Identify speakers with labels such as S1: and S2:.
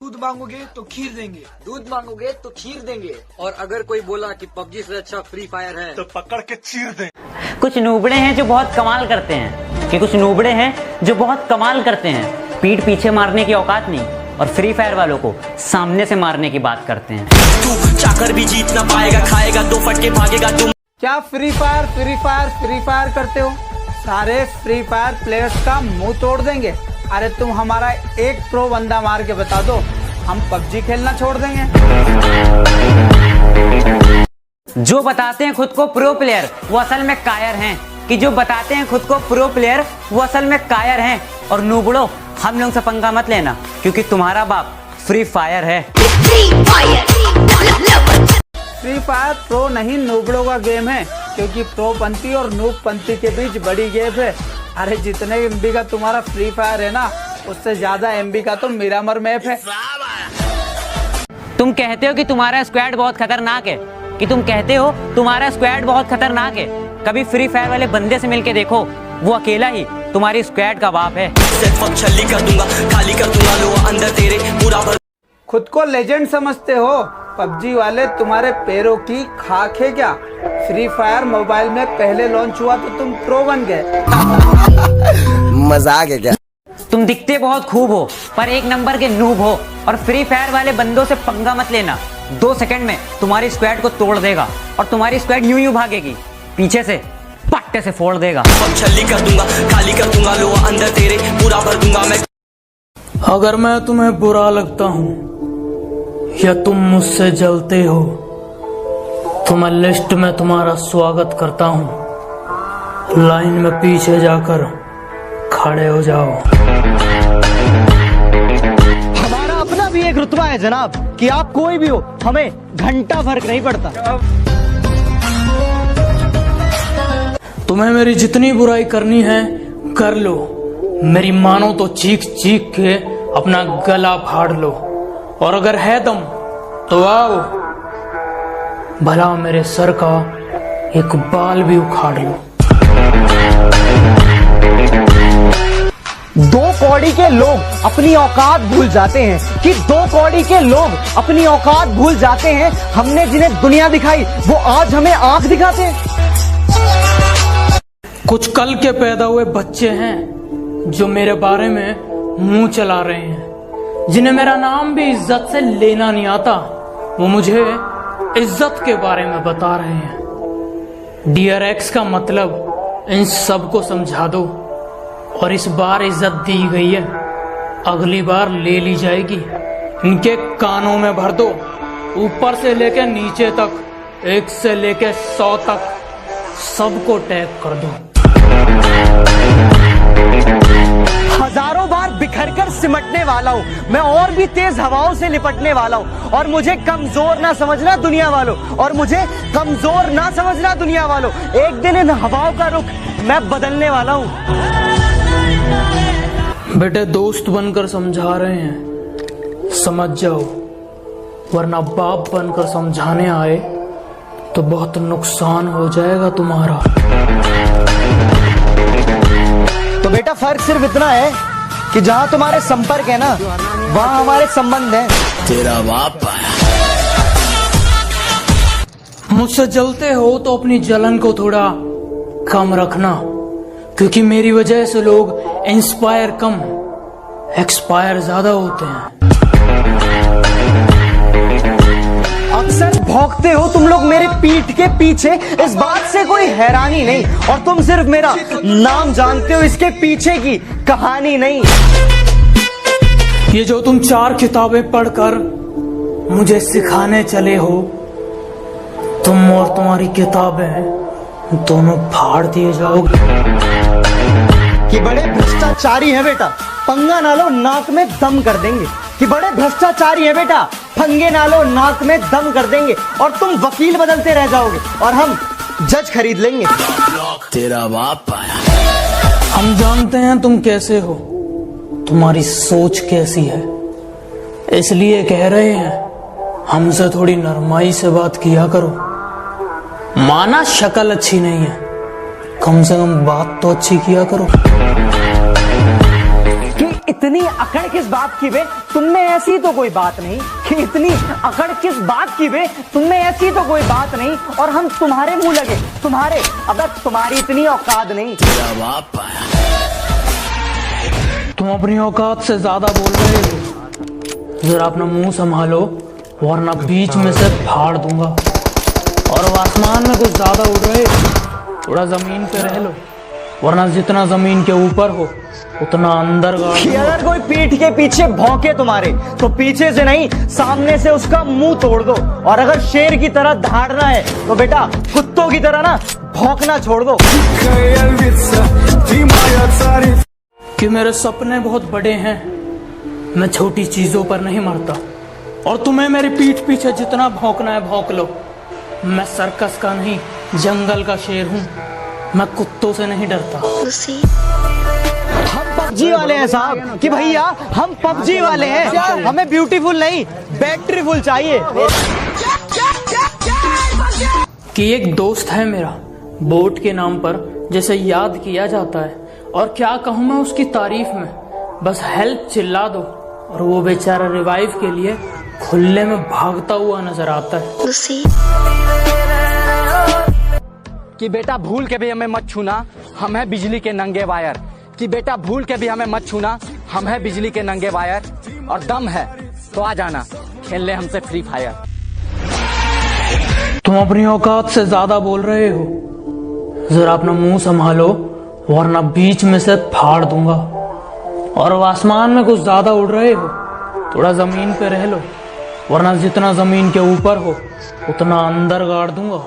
S1: दूध मांगोगे तो खीर देंगे,
S2: दूध मांगोगे तो खीर देंगे। और अगर कोई बोला कि पबजी से अच्छा फ्री फायर है
S1: तो पकड़ के चीर देंगे।
S3: कुछ नूबड़े हैं जो बहुत कमाल करते हैं कि कुछ नूबड़े हैं जो बहुत कमाल करते हैं। पीठ पीछे मारने की औकात नहीं और फ्री फायर वालों को सामने से मारने की बात करते हैं।
S4: तू चाकर भी जीत ना पाएगा, खाएगा दो फटके भागेगा तुम।
S5: क्या फ्री फायर करते हो? सारे फ्री फायर प्लेयर्स का मुंह तोड़ देंगे। अरे तुम हमारा एक प्रो बंदा मार के बता दो, हम पबजी खेलना छोड़ देंगे।
S3: जो बताते हैं खुद को प्रो प्लेयर वो असल में कायर हैं, कि जो बताते हैं खुद को प्रो प्लेयर वो असल में कायर हैं। और नूबड़ो, हम लोग से पंगा मत लेना क्योंकि तुम्हारा बाप फ्री फायर है।
S5: फ्री फायर प्रो नहीं नूबड़ों का गेम है, क्योंकि प्रो पंथी और नूब पंथी के बीच बड़ी गैप है। अरे जितने एमबी का तुम्हारा फ्री फायर है ना, उससे ज्यादा एमबी का तो मिरामर मैप है।
S3: तुम कहते हो कि तुम्हारा स्क्वाड बहुत खतरनाक है, कभी फ्री फायर वाले बंदे से मिलके देखो, वो अकेला ही तुम्हारी स्क्वाड का बाप है।
S4: छल्ली कर दूंगा, खाली कर दूंगा लो अंदर तेरे पूरा भर।
S5: खुद को लेजेंड समझते हो? पबजी वाले तुम्हारे पैरों की खाक है क्या? फ्री फायर मोबाइल में पहले लॉन्च हुआ तो तुम प्रो बन गए।
S2: मजाक है क्या?
S3: तुम दिखते बहुत खूब हो पर एक नंबर के नूब हो। और फ्री फायर वाले बंदों से पंगा मत लेना, 2 सेकंड में तुम्हारी स्क्वाड को तोड़ देगा और तुम्हारी स्क्वाड यूं भागेगी, पीछे से पट्टे से फोड़ देगा।
S4: छल्ली कर दूंगा, खाली कर दूंगा लो अंदर तेरे पूरा भर दूंगा मैं।
S6: अगर मैं तुम्हें बुरा लगता हूँ या तुम मुझसे जलते हो तो मैं लिस्ट में तुम्हारा स्वागत करता हूँ। लाइन में पीछे जाकर खड़े हो जाओ।
S7: हमारा अपना भी एक रुतबा है जनाब, कि आप कोई भी हो, हमें घंटा फर्क नहीं पड़ता।
S6: तुम्हें मेरी जितनी बुराई करनी है कर लो, मेरी मानो तो चीख चीख के अपना गला फाड़ लो। और अगर है दम तो आओ, भला मेरे सर का एक बाल भी उखाड़ लो।
S7: 2 कौड़ी के लोग अपनी औकात भूल जाते हैं, कि 2 कौड़ी के लोग अपनी औकात भूल जाते हैं। हमने जिन्हें दुनिया दिखाई वो आज हमें आंख दिखाते हैं।
S6: कुछ कल के पैदा हुए बच्चे हैं जो मेरे बारे में मुंह चला रहे हैं, जिन्हें मेरा नाम भी इज्जत से लेना नहीं आता। वो मुझे इज्जत के बारे में बता रहे हैं। डियर एक्स का मतलब इन सबको समझा दो। और इस बार इज्जत दी गई है, अगली बार ले ली जाएगी। इनके कानों में भर दो, ऊपर से लेके नीचे तक, 1 से लेके 100 तक सबको टैग कर दो।
S7: हजारों बार बिखर कर सिमटने वाला हूँ मैं, और भी तेज हवाओं से लिपटने वाला हूँ। और मुझे कमजोर ना समझना दुनिया वालों, एक दिन इन हवाओं का रुख मैं बदलने वाला हूँ।
S6: बेटे दोस्त बनकर समझा रहे हैं, समझ जाओ, वरना बाप बनकर समझाने आए तो बहुत नुकसान हो जाएगा तुम्हारा।
S7: तो बेटा फर्क सिर्फ इतना है कि जहाँ तुम्हारे संपर्क है ना, वहाँ हमारे संबंध हैं।
S4: तेरा बाप आया।
S6: मुझसे जलते हो तो अपनी जलन को थोड़ा कम रखना, क्योंकि मेरी वजह से लोग इंस्पायर कम एक्सपायर ज्यादा होते हैं।
S7: अक्सर भौंकते हो तुम लोग मेरे पीठ के पीछे, इस बात से कोई हैरानी नहीं। और तुम सिर्फ मेरा नाम जानते हो, इसके पीछे की कहानी नहीं।
S6: ये जो तुम 4 किताबें पढ़कर मुझे सिखाने चले हो, तुम और तुम्हारी किताबें दोनों फाड़ दिए जाओगे।
S7: कि बड़े भ्रष्टाचारी है बेटा, पंगा ना लो नाक में दम कर देंगे। कि बड़े भ्रष्टाचारी है बेटा, पंगे ना लो नाक में दम कर देंगे। और तुम वकील बदलते रह जाओगे और हम जज खरीद लेंगे।
S4: तेरा बाप आया।
S6: हम जानते हैं तुम कैसे हो, तुम्हारी सोच कैसी है, इसलिए कह रहे हैं हमसे थोड़ी नरमाई से बात किया करो। माना शक्ल अच्छी नहीं है, कम से कम बात तो अच्छी किया करो।
S7: कि इतनी अकड़ किस बात की बे, तुम में ऐसी तो कोई बात नहीं। कि इतनी अकड़ किस बात की बे, तुम में ऐसी तो कोई बात नहीं। और हम तुम्हारे मुंह लगे, तुम्हारे, अब तुम्हारी इतनी औकात नहीं।
S6: तुम अपनी औकात से ज्यादा बोल रहे हो, जरा अपना मुंह संभालो वरना बीच में से फाड़ दूंगा। और अब आसमान में कुछ ज्यादा उड़ रहे हो, थोड़ा जमीन पे रह लो, वरना जितना जमीन के ऊपर हो उतना अंदर गाड़
S7: कि
S6: दूंगा।
S7: अगर कोई पीठ के पीछे भौंके तुम्हारे, तो पीछे से नहीं सामने से उसका मुंह तोड़ दो। और अगर शेर की तरह दहाड़ना है तो बेटा कुत्तों की तरह ना भौंकना छोड़ दो।
S6: कि मेरे सपने बहुत बड़े हैं, मैं छोटी चीजों पर नहीं मरता। और तुम्हें मेरी पीठ पीछे जितना भौंकना है भौंक लो। मैं सर्कस का नहीं, जंगल का शेर हूँ, मैं कुत्तों से नहीं डरता।
S7: हम पबजी वाले हैं साहब, कि भैया हम पबजी वाले हैं, हमें ब्यूटीफुल नहीं बैटरीफुल चाहिए।
S6: कि एक दोस्त है मेरा बोट के नाम पर, जैसे याद किया जाता है। और क्या कहूँ मैं उसकी तारीफ में, बस हेल्प चिल्ला दो और वो बेचारा रिवाइव के लिए खुले में भागता हुआ नजर आता है।
S7: कि बेटा भूल के भी हमें मत छूना, हम हैं बिजली के नंगे वायर। कि बेटा भूल के भी हमें मत छूना, हम हैं बिजली के नंगे वायर। और दम है तो आ जाना खेल ले हमसे फ्री फायर।
S6: तुम अपनी औकात से ज्यादा बोल रहे हो, जरा अपना मुंह संभालो वरना बीच में से फाड़ दूंगा। और अब आसमान में कुछ ज्यादा उड़ रहे हो, थोड़ा जमीन पे रह लो, वरना जितना जमीन के ऊपर हो उतना अंदर गाड़ दूंगा।